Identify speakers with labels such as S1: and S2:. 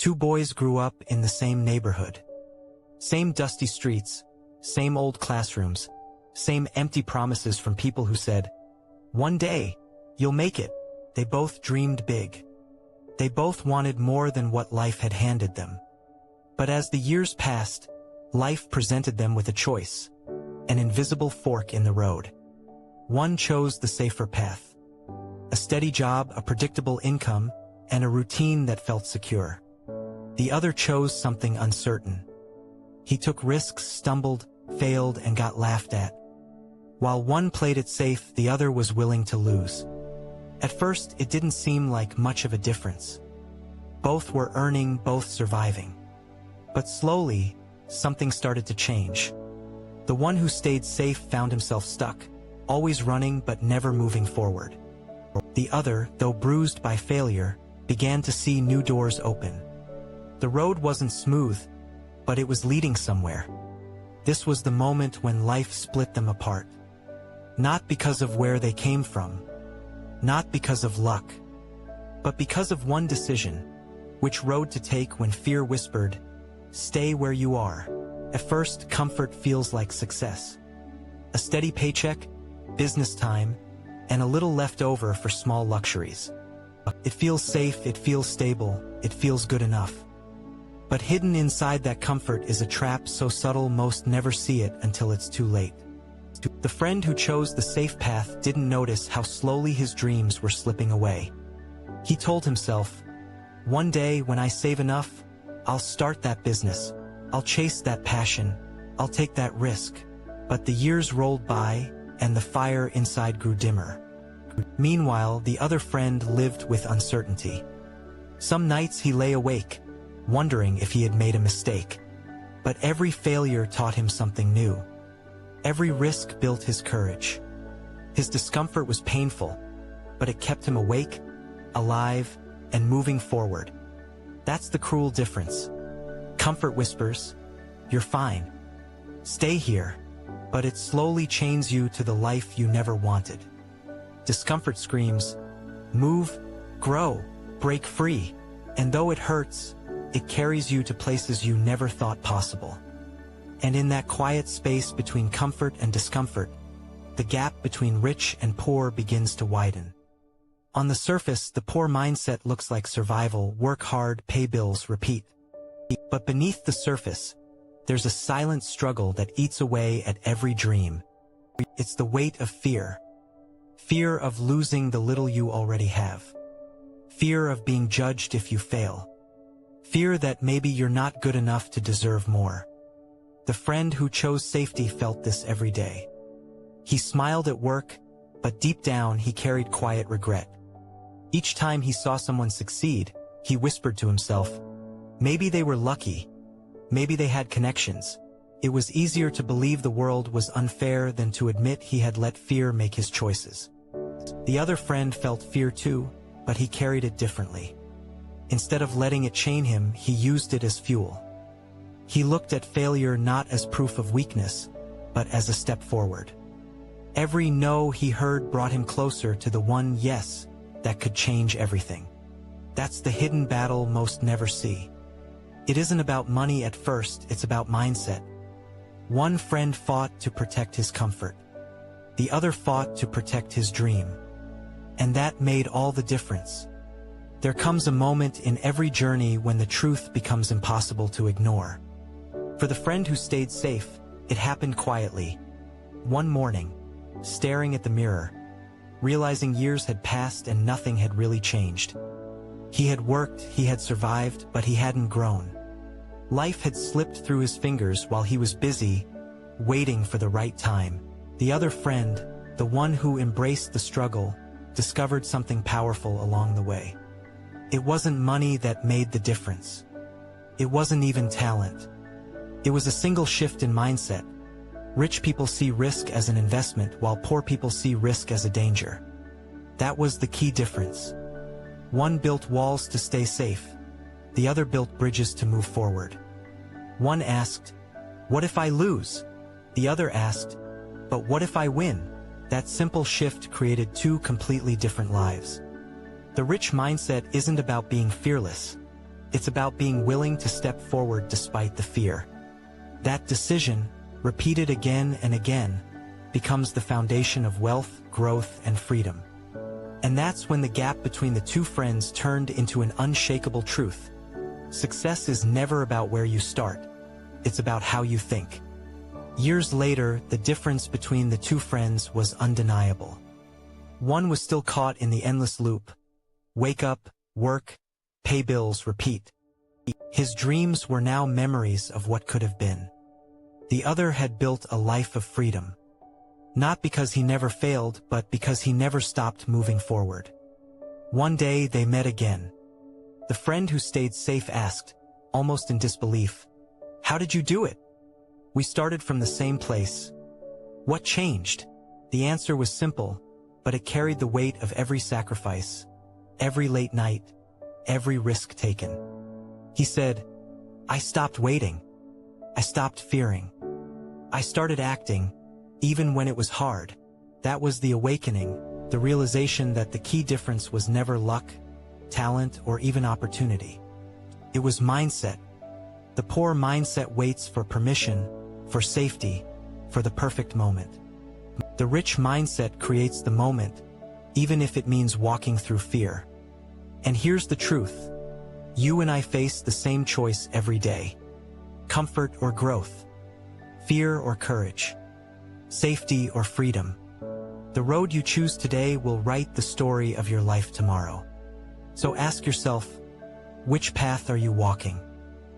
S1: Two boys grew up in the same neighborhood. Same dusty streets, same old classrooms, same empty promises from people who said, "One day, you'll make it." They both dreamed big. They both wanted more than what life had handed them. But as the years passed, life presented them with a choice, an invisible fork in the road. One chose the safer path. A steady job, a predictable income, and a routine that felt secure. The other chose something uncertain. He took risks, stumbled, failed, and got laughed at. While one played it safe, the other was willing to lose. At first, it didn't seem like much of a difference. Both were earning, both surviving. But slowly, something started to change. The one who stayed safe found himself stuck, always running but never moving forward. The other, though bruised by failure, began to see new doors open. The road wasn't smooth, but it was leading somewhere. This was the moment when life split them apart. Not because of where they came from, not because of luck, but because of one decision: which road to take when fear whispered, "Stay where you are." At first, comfort feels like success. A steady paycheck, business time, and a little left over for small luxuries. It feels safe, it feels stable, it feels good enough. But hidden inside that comfort is a trap so subtle most never see it until it's too late. The friend who chose the safe path didn't notice how slowly his dreams were slipping away. He told himself, "One day when I save enough, I'll start that business, I'll chase that passion, I'll take that risk." But the years rolled by, and the fire inside grew dimmer. Meanwhile, the other friend lived with uncertainty. Some nights he lay awake, wondering if he had made a mistake. But every failure taught him something new. Every risk built his courage. His discomfort was painful, but it kept him awake, alive, and moving forward. That's the cruel difference. Comfort whispers, "You're fine. Stay here," but it slowly chains you to the life you never wanted. Discomfort screams, "Move, grow, break free," and though it hurts, it carries you to places you never thought possible. And in that quiet space between comfort and discomfort, the gap between rich and poor begins to widen. On the surface, the poor mindset looks like survival: work hard, pay bills, repeat. But beneath the surface, there's a silent struggle that eats away at every dream. It's the weight of fear. Fear of losing the little you already have. Fear of being judged if you fail. Fear that maybe you're not good enough to deserve more. The friend who chose safety felt this every day. He smiled at work, but deep down he carried quiet regret. Each time he saw someone succeed, he whispered to himself, maybe they were lucky, maybe they had connections. It was easier to believe the world was unfair than to admit he had let fear make his choices. The other friend felt fear too, but he carried it differently. Instead of letting it chain him, he used it as fuel. He looked at failure not as proof of weakness, but as a step forward. Every no he heard brought him closer to the one yes that could change everything. That's the hidden battle most never see. It isn't about money at first, it's about mindset. One friend fought to protect his comfort. The other fought to protect his dream. And that made all the difference. There comes a moment in every journey when the truth becomes impossible to ignore. For the friend who stayed safe, it happened quietly. One morning, staring at the mirror, realizing years had passed and nothing had really changed. He had worked, he had survived, but he hadn't grown. Life had slipped through his fingers while he was busy, waiting for the right time. The other friend, the one who embraced the struggle, discovered something powerful along the way. It wasn't money that made the difference. It wasn't even talent. It was a single shift in mindset. Rich people see risk as an investment, while poor people see risk as a danger. That was the key difference. One built walls to stay safe. The other built bridges to move forward. One asked, "What if I lose?" The other asked, "But what if I win?" That simple shift created two completely different lives. The rich mindset isn't about being fearless. It's about being willing to step forward despite the fear. That decision, repeated again and again, becomes the foundation of wealth, growth, and freedom. And that's when the gap between the two friends turned into an unshakable truth. Success is never about where you start. It's about how you think. Years later, the difference between the two friends was undeniable. One was still caught in the endless loop. Wake up, work, pay bills, repeat. His dreams were now memories of what could have been. The other had built a life of freedom. Not because he never failed, but because he never stopped moving forward. One day they met again. The friend who stayed safe asked, almost in disbelief, "How did you do it?" "We started from the same place." "What changed?" The answer was simple, but it carried the weight of every sacrifice, every late night, every risk taken. He said, "I stopped waiting. I stopped fearing. I started acting, even when it was hard." That was the awakening, the realization that the key difference was never luck, talent, or even opportunity. It was mindset. The poor mindset waits for permission, for safety, for the perfect moment. The rich mindset creates the moment, even if it means walking through fear. And here's the truth. You and I face the same choice every day. Comfort or growth. Fear or courage. Safety or freedom. The road you choose today will write the story of your life tomorrow. So ask yourself, which path are you walking?